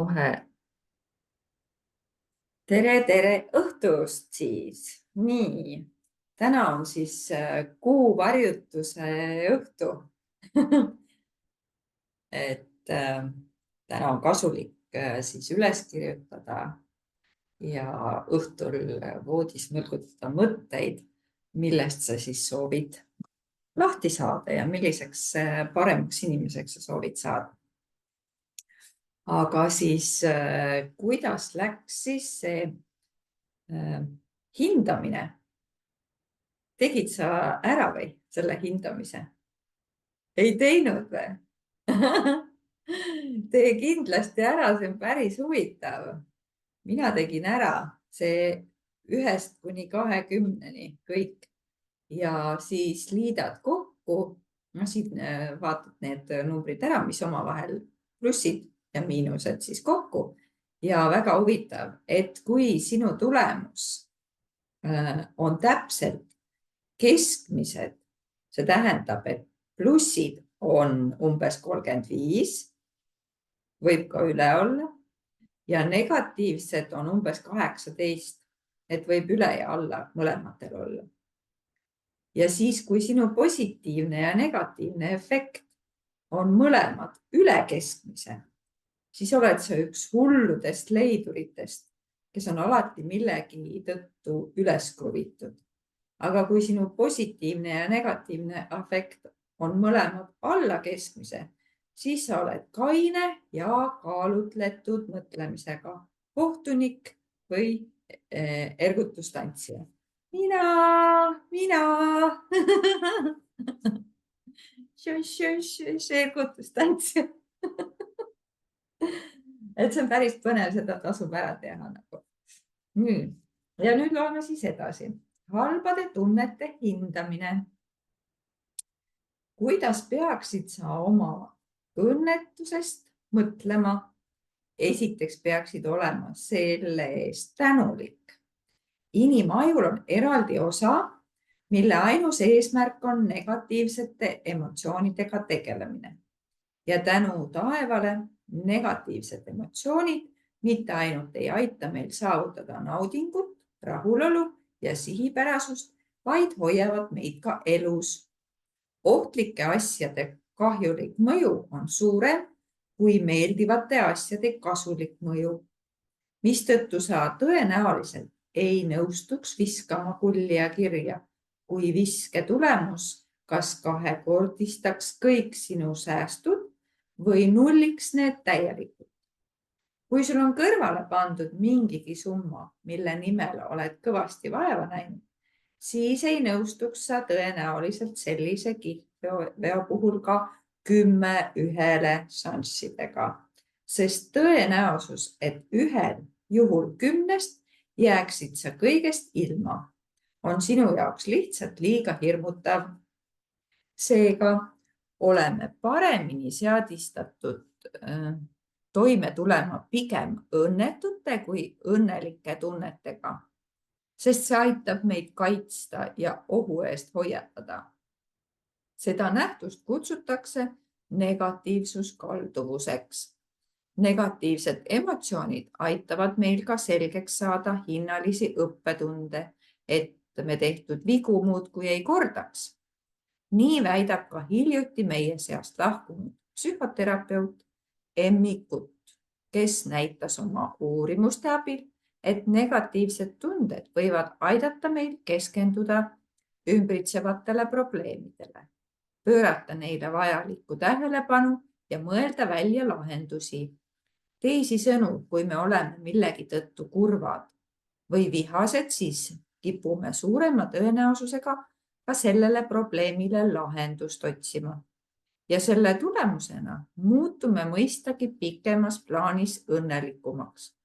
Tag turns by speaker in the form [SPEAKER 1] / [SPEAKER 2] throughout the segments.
[SPEAKER 1] kohe. Tere õhtust siis. Nii, täna on siis kuu varjutuse õhtu. Täna on kasulik siis üles kirjutada ja õhtul voodis mõlgutada mõtteid, millest sa siis soovid lahti saada ja milliseks paremaks inimeseks sa soovid saada. Aga siis kuidas läks siis see hindamine? Tegid sa ära või selle hindamise? Ei teinud või? Tee kindlasti ära, see on päris huvitav. Mina tegin ära see 1 kuni 20 kõik ja siis liidad kokku. Siin vaatad need numbrid ära, mis omavahel plussid ja miinused siis kokku. Ja väga huvitav, et kui sinu tulemus on täpselt keskmised, see tähendab, et plussid on umbes 35, võib ka üle olla, ja negatiivsed on umbes 18, et võib üle ja alla mõlematel olla. Ja siis, kui sinu positiivne ja negatiivne efekt on mõlemad üle keskmise, siis oled sa üks hulludest leiduritest, kes on alati millegi tõttu üles kruvitud. Aga kui sinu positiivne ja negatiivne efekt on mõlemad alla keskmise, siis sa oled kaine ja kaalutletud mõtlemisega kohtunik või ergutustantsija. Mina. Ergutustantsija. Et see on päris põnev, seda tasub ära teha. Ja nüüd loeme siis edasi. Halbade tunnete hindamine. Kuidas peaksid sa oma õnnetusest mõtlema? Esiteks peaksid olema selle eest tänulik. Inimajul on eraldi osa, mille ainus eesmärk on negatiivsete emotsioonidega tegelemine. Ja tänu taevale negatiivsed emotsioonid mitte ainult ei aita meil saavutada naudingut, rahulolu ja sihipärasust, vaid hoiavad meid ka elus. Ohtlike asjade kahjulik mõju on suurem kui meeldivate asjade kasulik mõju, mistõttu sa tõenäoliselt ei nõustuks viskama kulli ja kirja, kui viske tulemus kas kahekordistaks kõik sinu säästud või nulliks need täielikult. Kui sul on kõrvale pandud mingigi summa, mille nimel oled kõvasti vaeva näinud, siis ei nõustuks sa tõenäoliselt sellise kihlveo puhul ka 10 1 šanssidega, sest tõenäosus, et ühel juhul 10 jääksid sa kõigest ilma, on sinu jaoks lihtsalt liiga hirmutav. Seega oleme paremini seadistatud toime tulema pigem õnnetute kui õnnelike tunnetega, sest see aitab meid kaitsta ja ohu eest hoiatada. Seda nähtust kutsutakse negatiivsuskalduvuseks. Negatiivsed emotsioonid aitavad meil ka selgeks saada hinnalisi õppetunde, et me tehtud vigu muudkui ei kordaks. Nii väidab ka hiljuti meie seast lahkunud psühhoterapeut Emmi Kutt, kes näitas oma uurimuste abil, et negatiivsed tunded võivad aidata meil keskenduda ümbritsevatele probleemidele, pöörata neile vajalikku tähelepanu ja mõelda välja lahendusi. Teisisõnu, kui me oleme millegi tõttu kurvad või vihased, siis kipume suurema tõenäosusega ka sellele probleemile lahendust otsima. Ja selle tulemusena muutume mõistagi pikemas plaanis õnnelikumaks.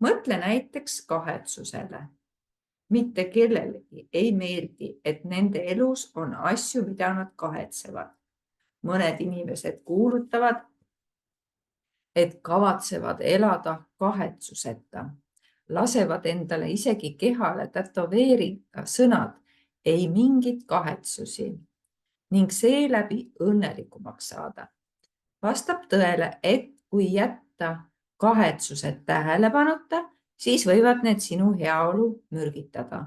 [SPEAKER 1] Mõtle näiteks kahetsusele. Mitte kellelegi ei meeldi, et nende elus on asju, mida nad kahetsevad. Mõned inimesed kuulutavad, et kavatsevad elada kahetsuseta. Lasevad endale isegi kehale tätoveerida sõnad ei mingit kahetsusi ning seeläbi õnnelikumaks saada. Vastab tõele, et kui jätta kahetsused tähelepanuta, siis võivad need sinu heaolu mürgitada.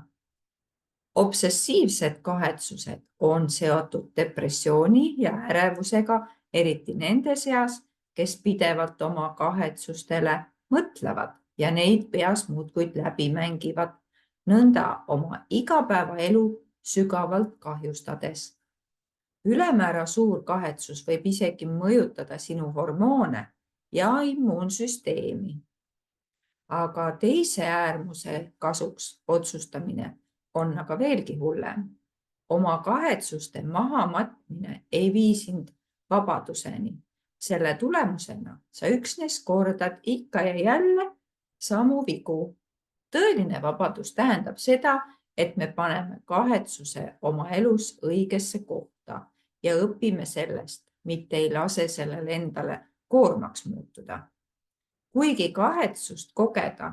[SPEAKER 1] Obsessiivsed kahetsused on seotud depressiooni ja ärevusega, eriti nende seas, kes pidevalt oma kahetsustele mõtlevad ja neid peas muudkui läbi mängivad, nõnda oma igapäevaelu sügavalt kahjustades. Ülemäära suur kahetsus võib isegi mõjutada sinu hormoone ja immuunsüsteemi. Aga teise äärmuse kasuks otsustamine on aga veelgi hullem. Oma kahetsuste mahamatmine ei vii sind vabaduseni. Selle tulemusena sa üksnes kordad ikka ja jälle samu vigu. Tõeline vabadus tähendab seda, et me paneme kahetsuse oma elus õigesse kohta ja õpime sellest, mitte ei lase sellele endale koormaks muutuda. Kuigi kahetsust kogeda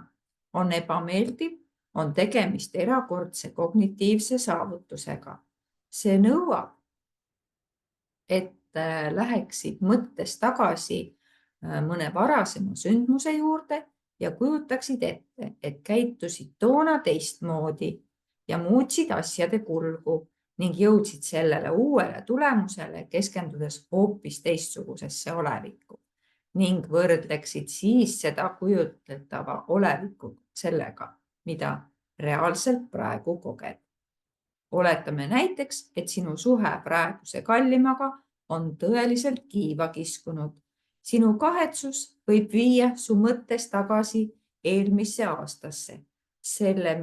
[SPEAKER 1] on ebameeldiv, on tegemist erakordse kognitiivse saavutusega. See nõuab, et läheksid mõttes tagasi mõne varasema sündmuse juurde ja kujutaksid ette, et käitusid toona teistmoodi ja muutsid asjade kulgu ning jõudsid sellele uuele tulemusele, keskendudes hoopis teistsugusesse olevikku ning võrdleksid siis seda kujutletava olevikku sellega, mida reaalselt praegu koged. Oletame näiteks, et sinu suhe praeguse kallimaga on tõeliselt kiiva kiskunud. Sinu kahetsus võib viia su mõttes tagasi eelmisse aastasse. Sulle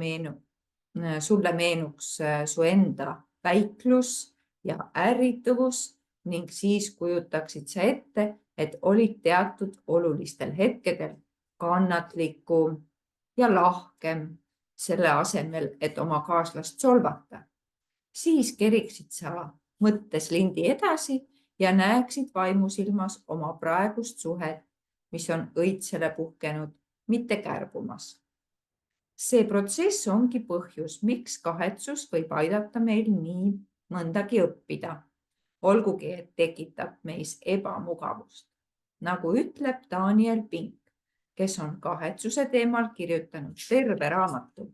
[SPEAKER 1] meenuks su enda väiklus ja ärrituvus ning siis kujutaksid sa ette, et olid teatud olulistel hetkedel kannatlikum ja lahkem selle asemel, et oma kaaslast solvata. Siis keriksid sa mõttes lindi edasi ja näeksid vaimusilmas oma praegust suhet, mis on õitsele puhkenud, mitte kärbumas. See protsess ongi põhjus, miks kahetsus võib aidata meil nii mõndagi õppida, olgugi et tekitab meis ebamugavust. Nagu ütleb Daniel Pink, kes on kahetsuse teemal kirjutanud terve raamatu.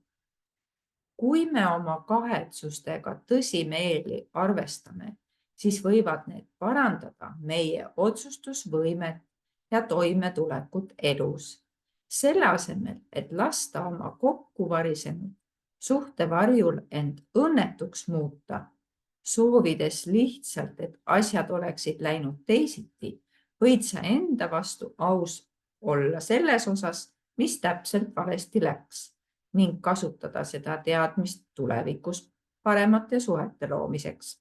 [SPEAKER 1] Kui me oma kahetsustega tõsimeeli arvestame, siis võivad need parandada meie otsustusvõimet ja toimetulekut elus. Selle asemel, et lasta oma kokkuvarisenud suhte varjul end õnnetuks muuta, soovides lihtsalt, et asjad oleksid läinud teisiti, võid sa enda vastu aus olla selles osas, mis täpselt valesti läks ning kasutada seda teadmist tulevikus paremate suhete loomiseks.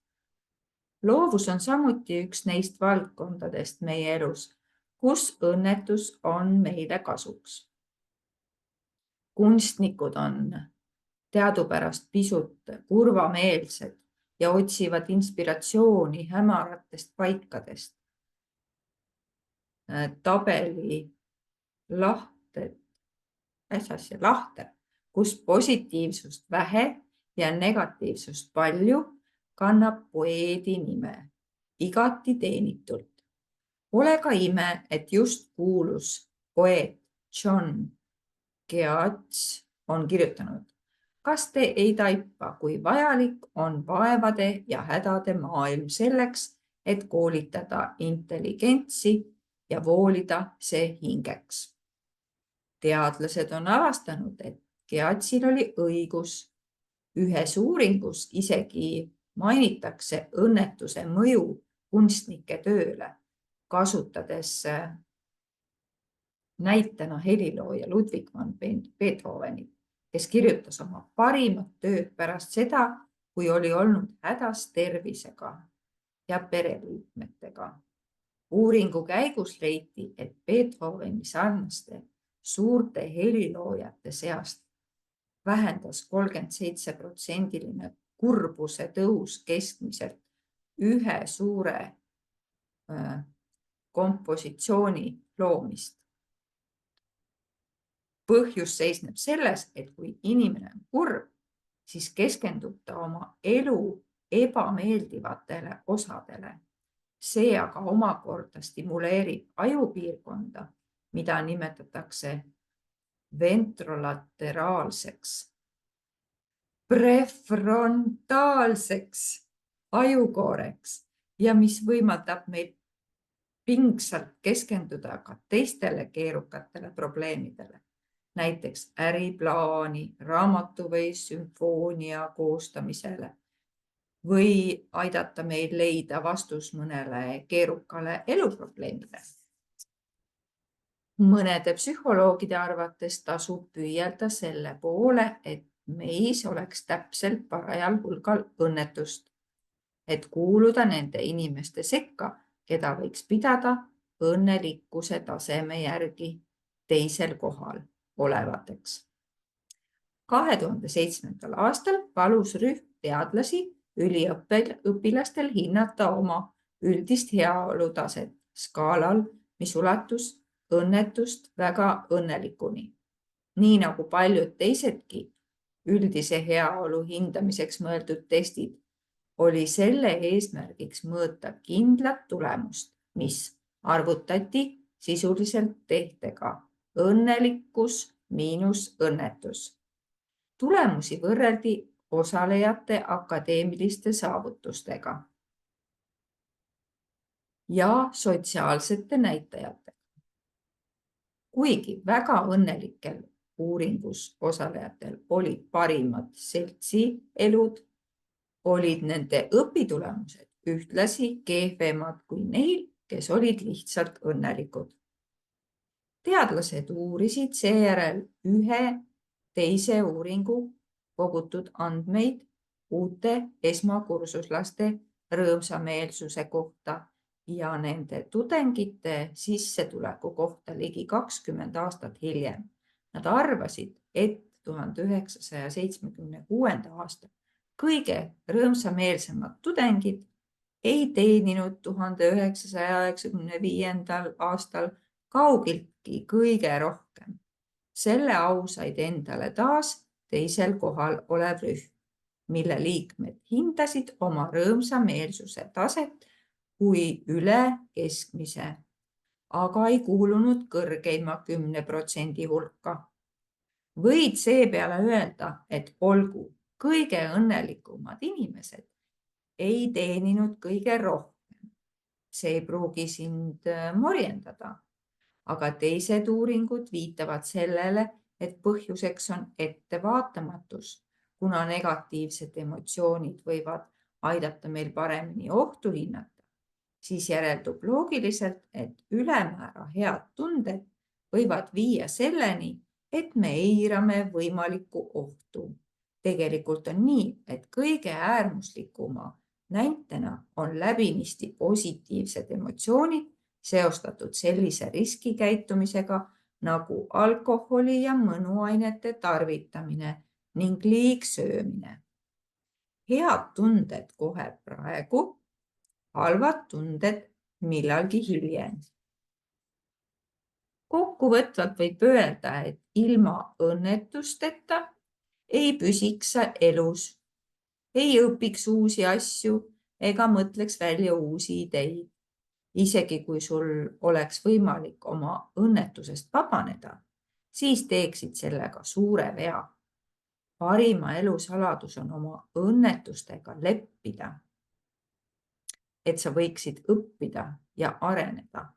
[SPEAKER 1] Loovus on samuti üks neist valdkondadest meie elus, kus õnnetus on meile kasuks. Kunstnikud on teadupärast pisut kurvameelsed ja otsivad inspiratsiooni hämaratest paikadest. Tabeli lahter, kus positiivsust vähe ja negatiivsust palju, kannab poeedi nime, igati teenitult. Ole ka ime, et just kuulus poeet John Keats on kirjutanud: kas te ei taipa, kui vajalik on vaevade ja hädade maailm selleks, et koolitada intelligentsi ja voolida see hingeks? Teadlased on avastanud, et Keatsil oli õigus. Ühes uuringus isegi mainitakse õnnetuse mõju kunstnike tööle, kasutades näitena helilooja Ludwig van Beethovenit, kes kirjutas oma parimat tööd pärast seda, kui oli olnud hädas tervisega ja pereliikmetega. Uuringu käigus leiti, et Beethoveni sarnaste suurte heliloojate seast vähendas 37% kurbuse tõus keskmiselt ühe suure kompositsiooni loomist. Põhjus seisneb selles, et kui inimene on kurb, siis keskendub ta oma elu ebameeldivatele osadele. See aga omakorda stimuleerib ajupiirkonda, mida nimetatakse ventrolateraalseks, prefrontaalseks ajukooreks ja mis võimaldab meil pingsalt keskenduda ka teistele keerukatele probleemidele, näiteks äriplaani, raamatu või sümfoonia koostamisele või aidata meil leida vastus mõnele keerukale eluprobleemile. Mõnede psühholoogide arvates tasub püüelda selle poole, et meis oleks täpselt parajal hulgal õnnetust, et kuuluda nende inimeste sekka, keda võiks pidada õnnelikkuse taseme järgi teisel kohal olevateks. 2007. aastal palus rühm teadlasi üliõpilastel hinnata oma üldist heaolutaset skaalal, mis ulatus õnnetust väga õnnelikuni. Nii nagu paljud teisedki üldise heaolu hindamiseks mõeldud testid, oli selle eesmärgiks mõõta kindlat tulemust, mis arvutati sisuliselt tehtega õnnelikkus miinus õnnetus. Tulemusi võrreldi osalejate akadeemiliste saavutustega ja sotsiaalsete näitajatega. Kuigi väga õnnelikel uuringus osalejatel olid parimad seltsielud, olid nende õpitulemused ühtlasi kehvemad kui neil, kes olid lihtsalt õnnelikud. Teadlased uurisid seejärel ühe teise uuringu kogutud andmeid uute esmakursuslaste rõõmsameelsuse kohta ja nende tudengite sissetuleku kohta ligi 20 aastat hiljem. Nad arvasid, et 1976. aasta kõige rõõmsameelsemad tudengid ei teeninud 1995. aastal kaugiltki kõige rohkem. Selle au said endale taas teisel kohal olev rühm, mille liikmed hindasid oma rõõmsameelsuse taset kui üle keskmise, aga ei kuulunud kõrgeima 10% hulka. Võid seepeale öelda, et olgu kõige õnnelikumad inimesed ei teeninud kõige rohkem. See ei pruugi sind morjendada, aga teised uuringud viitavad sellele, et põhjuseks on ettevaatamatus, kuna negatiivsed emotsioonid võivad aidata meil paremini ohtu hinnata, siis järeldub loogiliselt, et ülemäära head tunded võivad viia selleni, et me eirame võimalikku ohtu. Tegelikult on nii, et kõige äärmuslikuma näitena on läbinisti positiivsed emotsioonid seostatud sellise riskikäitumisega nagu alkoholi ja mõnuainete tarvitamine ning liigsöömine. Head tunded kohe praegu, halvad tunded millalgi hiljem. Kokkuvõtvalt võib öelda, et ilma õnnetusteta ei püsiks sa elus, ei õpiks uusi asju ega mõtleks välja uusi ideid. Isegi kui sul oleks võimalik oma õnnetusest vabaneda, siis teeksid sellega suure vea. Parima elu saladus on oma õnnetustega leppida, et sa võiksid õppida ja areneda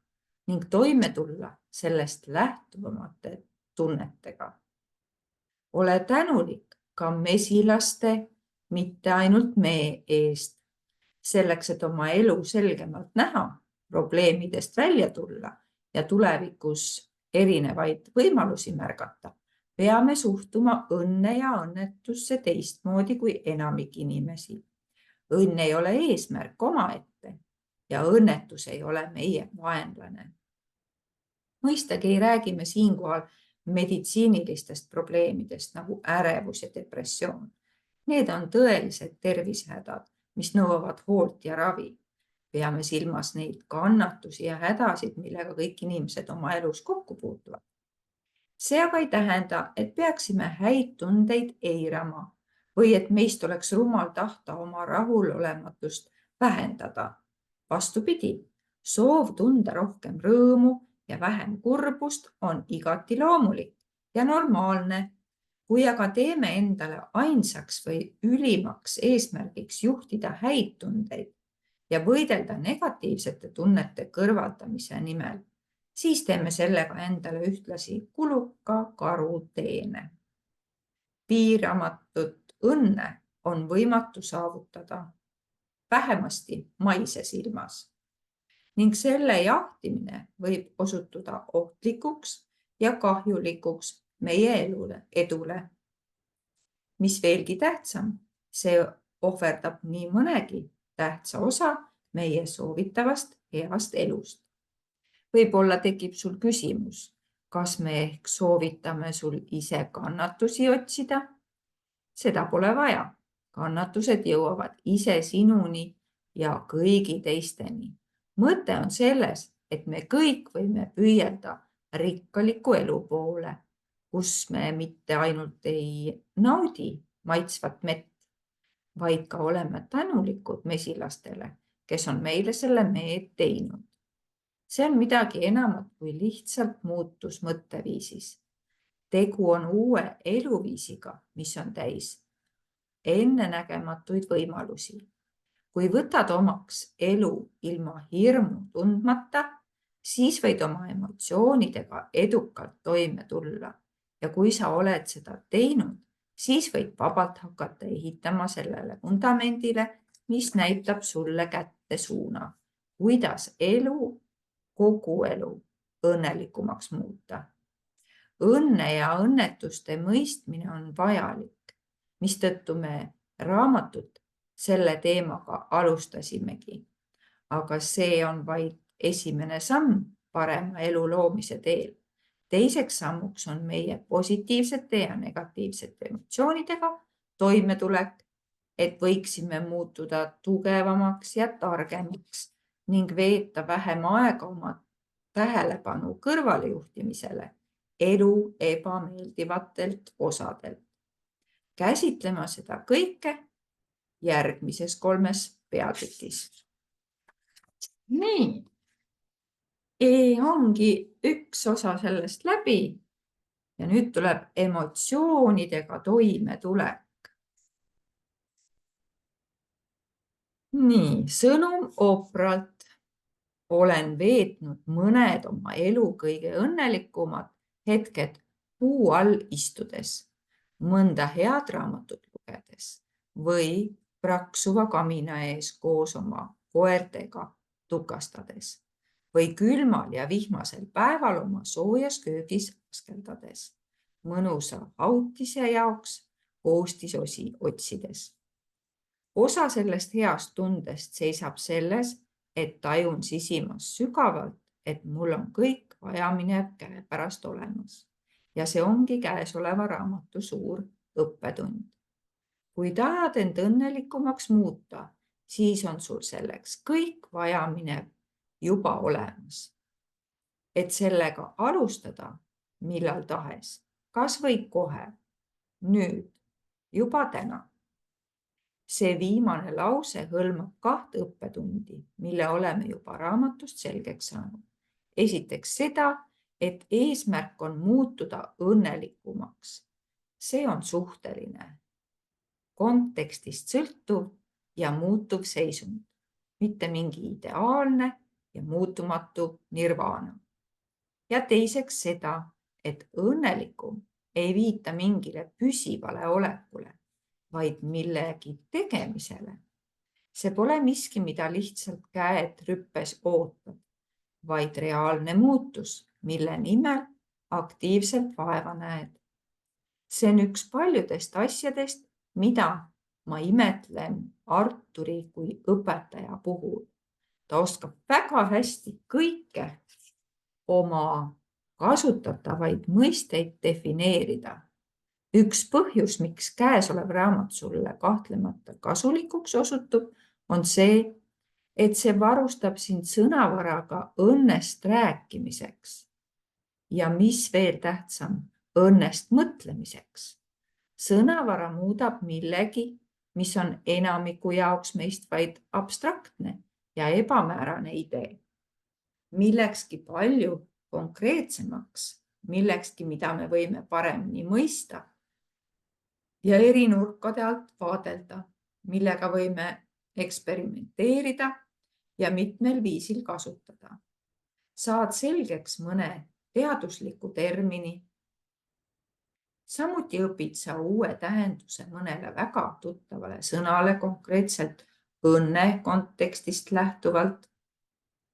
[SPEAKER 1] ning toime tulla sellest lähtuvamate tunnetega. Ole tänulik ka mesilaste, mitte ainult mee eest, selleks, et oma elu selgemalt näha, probleemidest välja tulla ja tulevikus erinevaid võimalusi märgata, peame suhtuma õnne ja õnnetusse teistmoodi kui enamik inimesi. Õnn ei ole eesmärk omaette ja õnnetus ei ole meie vaenlane. Mõistagi ei räägi me siinkohal meditsiinilistest probleemidest nagu ärevus ja depressioon. Need on tõelised tervisehädad, mis nõuavad hoolt ja ravi. Peame silmas neid kannatusi ja hädasid, millega kõik inimesed oma elus kokku puutuvad. See aga ei tähenda, et peaksime häid tundeid eirama või et meist oleks rumal tahta oma rahulolematust vähendada. Vastupidi, soov tunda rohkem rõõmu ja vähem kurbust on igati loomulik ja normaalne. Kui aga teeme endale ainsaks või ülimaks eesmärgiks juhtida häid tundeid ja võidelda negatiivsete tunnete kõrvaldamise nimel, siis teeme sellega endale ühtlasi kuluka karuteene. Piiramatut õnne on võimatu saavutada, vähemasti maises ilmas, ning selle jahtimine võib osutuda ohtlikuks ja kahjulikuks meie edule. Mis veelgi tähtsam, see ohverdab nii mõnegi tähtsa osa meie soovitavast heast elust. Võib-olla tekib sul küsimus, kas me ehk soovitame sul ise kannatusi otsida? Seda pole vaja. Kannatused jõuavad ise sinuni ja kõigi teisteni. Mõte on selles, et me kõik võime püüelda rikkaliku elu poole, kus me mitte ainult ei naudi maitsvat mett, vaid ka oleme tänulikud mesilastele, kes on meile selle meed teinud. See on midagi enamat kui lihtsalt muutus mõtteviisis. Tegu on uue eluviisiga, mis on täis ennenägematuid võimalusi. Kui võtad omaks elu ilma hirmu tundmata, siis võid oma emotsioonidega edukalt toime tulla. Ja kui sa oled seda teinud, siis võid vabalt hakata ehitama sellele vundamendile, mis näitab sulle kätte suuna, kuidas kogu elu õnnelikumaks muuta. Õnne ja õnnetuste mõistmine on vajalik, mistõttu me raamatut selle teemaga alustasimegi. Aga see on vaid esimene samm parema elu loomise teel. Teiseks sammuks on meie positiivsete ja negatiivsete emotsioonidega toimetulek, et võiksime muutuda tugevamaks ja targemaks ning veeta vähem aega oma tähelepanu kõrvalejuhtimisele elu ebameeldivatelt osadelt. Käsitlema seda kõike järgmises 3 peatükis. Nii, ongi üks osa sellest läbi ja nüüd tuleb emotsioonidega toimetulek. Nii, sõnum oopralt. Olen veetnud mõned oma elu kõige õnnelikumad hetked puu all istudes, mõnda head raamatut lugedes või praksuva kamina ees koos oma koertega tukastades või külmal ja vihmasel päeval oma soojas köögis askeldades, mõnusa autise jaoks koostisosi otsides. Osa sellest heast tundest seisab selles, et tajun sisimas sügavalt, et mul on kõik vajaminev käepärast olemas. Ja see ongi käesoleva raamatu suur õppetund. Kui tahad end õnnelikumaks muuta, siis on sul selleks kõik vajaminev juba olemas. Et sellega alustada millal tahes, kas või kohe, nüüd, juba täna. See viimane lause hõlmab 2 õppetundi, mille oleme juba raamatust selgeks saanud. Esiteks seda, et eesmärk on muutuda õnnelikumaks. See on suhteline, kontekstist sõltuv ja muutuv seisund, mitte mingi ideaalne ja muutumatu nirvana. Ja teiseks seda, et õnnelikum ei viita mingile püsivale olekule, vaid millegi tegemisele. See pole miski, mida lihtsalt käed rüppes ootad, vaid reaalne muutus, mille nimel aktiivselt vaeva näed. See on üks paljudest asjadest, mida ma imetlen Arturi kui õpetaja puhul. Ta oskab väga hästi kõike oma kasutatavaid mõisteid defineerida. Üks põhjus, miks käesolev raamat sulle kahtlemata kasulikuks osutub, on see, et see varustab sind sõnavaraga õnnest rääkimiseks. Ja mis veel tähtsam, õnnest mõtlemiseks. Sõnavara muudab millegi, mis on enamiku jaoks meist vaid abstraktne ja ebamäärane idee. Millekski palju konkreetsemaks millekski, mida me võime paremini mõista ja eri nurkade alt vaadelda, millega võime eksperimenteerida ja mitmel viisil kasutada. Saad selgeks mõne teadusliku termini. Samuti õpid sa uue tähenduse mõnele väga tuttavale sõnale, konkreetselt õnne kontekstist lähtuvalt,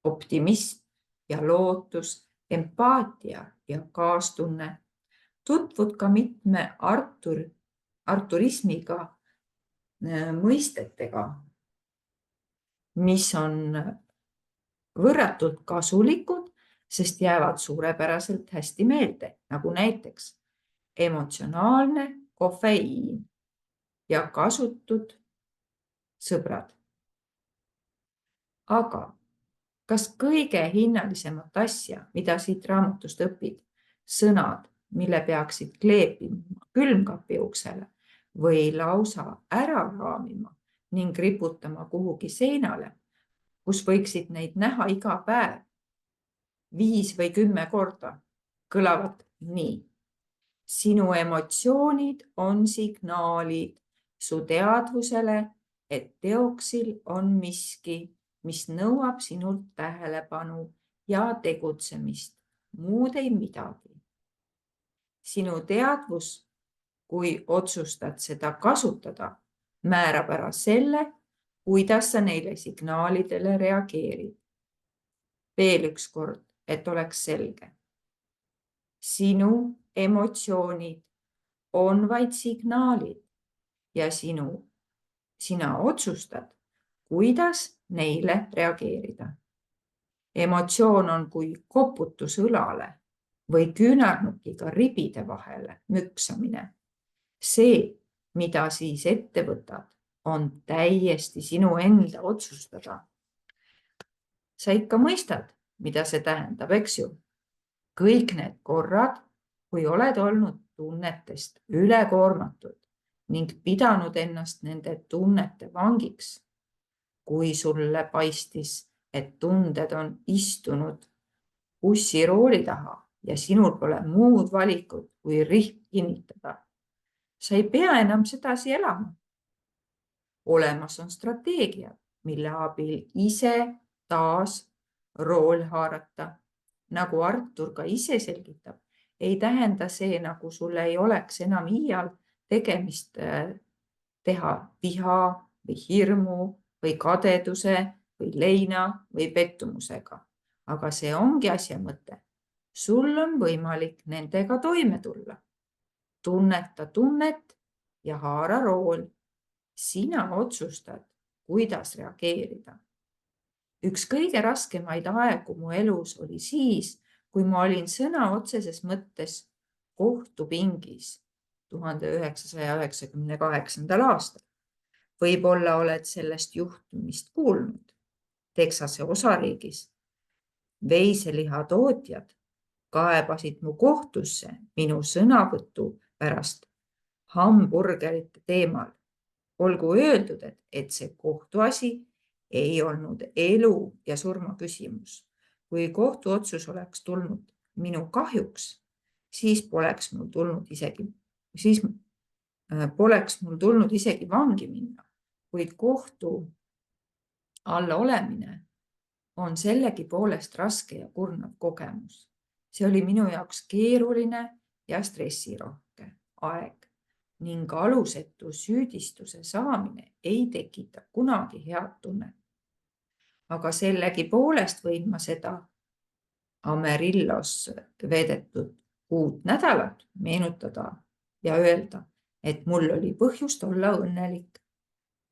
[SPEAKER 1] optimism ja lootus, empaatia ja kaastunne. Tutvud ka mitme arturismiga mõistetega, mis on võrratult kasulikud, sest jäävad suurepäraselt hästi meelde, nagu näiteks emotsionaalne kofeiin ja kasutud sõbrad. Aga kas kõige hinnalisemat asja, mida siit raamatust õpid, sõnad, mille peaksid kleepima külmkapi uksele või lausa ära raamima ning riputama kuhugi seinale, kus võiksid neid näha iga päev 5 või 10 korda, kõlavad nii. Sinu emotsioonid on signaalid su teadvusele, et teoksil on miski, mis nõuab sinult tähelepanu ja tegutsemist, muud ei midagi. Sinu teadvus, kui otsustad seda kasutada, määrab ära selle, kuidas sa neile signaalidele reageerid. Veel üks kord, et oleks selge. Sinu emotsioonid on vaid signaalid ja sina otsustad, kuidas neile reageerida. Emotsioon on kui koputus õlale või küünarnukiga ribide vahele müksamine. See, mida siis ette võtad, on täiesti sinu enda otsustada. Sa ikka mõistad, mida see tähendab, eks ju? Kõik need korrad, kui oled olnud tunnetest ülekoormatud ning pidanud ennast nende tunnete vangiks, kui sulle paistis, et tunded on istunud bussirooli taha ja sinul pole muud valikut kui rihm kinnitada. Sa ei pea enam sedasi elama. Olemas on strateegiad, mille abil ise taas rool haarata. Nagu Artur ka ise selgitab, ei tähenda see, nagu sulle ei oleks enam iial tegemist teha viha või hirmu või kadeduse või leina või pettumusega. Aga see ongi asja mõte. Sul on võimalik nendega toime tulla. Tunneta tunnet ja haara rool. Sina otsustad, kuidas reageerida. Üks kõige raskemaid aegu mu elus oli siis, kui ma olin sõna otseses mõttes kohtupingis 1998. aastal. Võib-olla oled sellest juhtumist kuulnud. Texase osariigis veiseliha tootjad kaebasid mu kohtusse minu sõnavõtu pärast hamburgerite teemal. Olgu öeldud, et see kohtuasi ei olnud elu ja surma küsimus. Kui kohtuotsus oleks tulnud minu kahjuks, siis poleks mul tulnud isegi vangi minna, kuid kohtu alla olemine on sellegipoolest raske ja kurnav kogemus. See oli minu jaoks keeruline ja stressirohke aeg ning alusetu süüdistuse saamine ei tekita kunagi head tunnet. Aga sellegipoolest võin ma seda Amarillos veedetud 6 nädalat meenutada ja öelda, et mul oli põhjust olla õnnelik.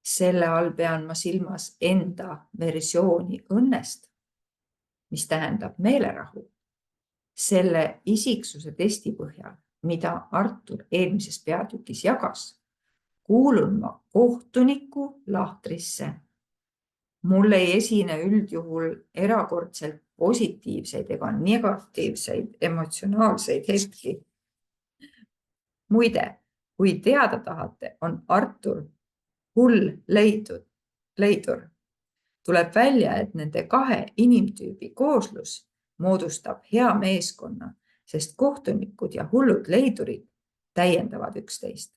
[SPEAKER 1] Selle all pean ma silmas enda versiooni õnnest, mis tähendab meelerahu. Selle isiksuse testi põhjal, mida Artur eelmises peatükis jagas, kuulun ma kohtuniku lahtrisse. Mul ei esine üldjuhul erakordselt positiivseid ega negatiivseid emotsionaalseid hetki. Muide, kui teada tahate, on Artur hull leidur. Tuleb välja, et nende 2 inimtüübi kooslus moodustab hea meeskonna, sest kohtunikud ja hullud leidurid täiendavad üksteist.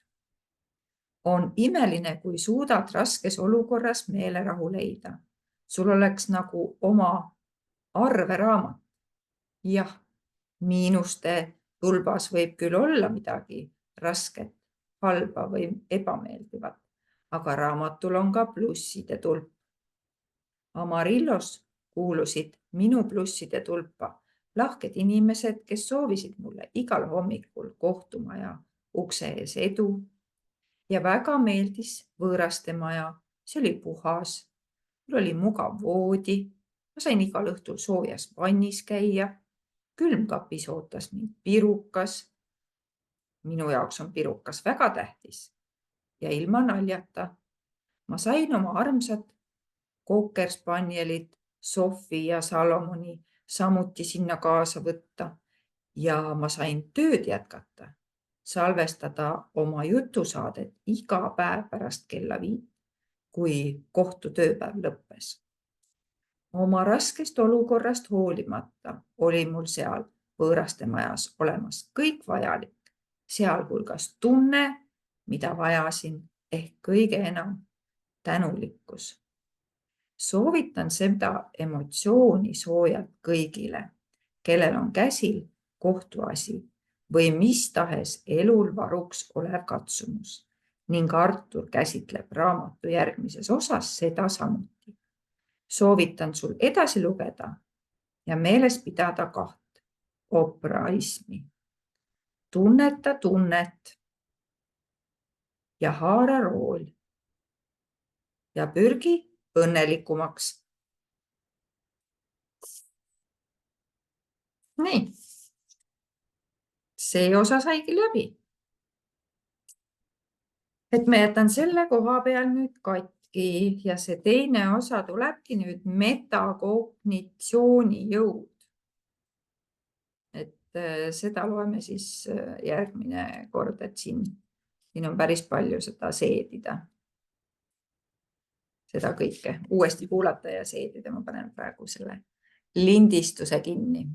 [SPEAKER 1] On imeline, kui suudad raskes olukorras meelerahu leida. Sul oleks nagu oma arveraamat. Jah, miinuste tulbas võib küll olla midagi rasket, halba või ebameeldivat, aga raamatul on ka plusside tulp. Amarillos kuulusid minu plusside tulpa lahked inimesed, kes soovisid mulle igal hommikul kohtumaja ukse ees edu ja väga meeldis võõraste maja. See oli puhas, mul oli mugav voodi, ma sain igal õhtul soojas vannis käia, külmkapis ootas mind pirukas. Minu jaoks on pirukas väga tähtis ja ilma naljata. Ma sain oma armsad Cocker-Spanielit, Sofi ja Salomoni samuti sinna kaasa võtta ja ma sain tööd jätkata, salvestada oma jutusaadet iga päev pärast kella 5, kui kohtutööpäev lõppes. Oma raskest olukorrast hoolimata oli mul seal võõraste majas olemas kõik vajalik, sealhulgas tunne, mida vajasin, ehk kõige enam tänulikkus. Soovitan seda emotsiooni soojalt kõigile, kellel on käsil kohtuasi või mis tahes elul varuks olev katsumus ning Artur käsitleb raamatu järgmises osas seda samuti. Soovitan sul edasi lugeda ja meeles pidada 2 opraismi. Tunneta tunnet ja haara rool ja pürgi õnnelikumaks. Nii, see osa saigi läbi. Et ma jätan selle koha peal nüüd katki ja see teine osa tulebki nüüd metakognitsiooni jõud. Et seda loeme siis järgmine kord, et siin on päris palju seda seedida. Seda kõike uuesti kuulata ja seedida. Ma panen praegu selle lindistuse kinni.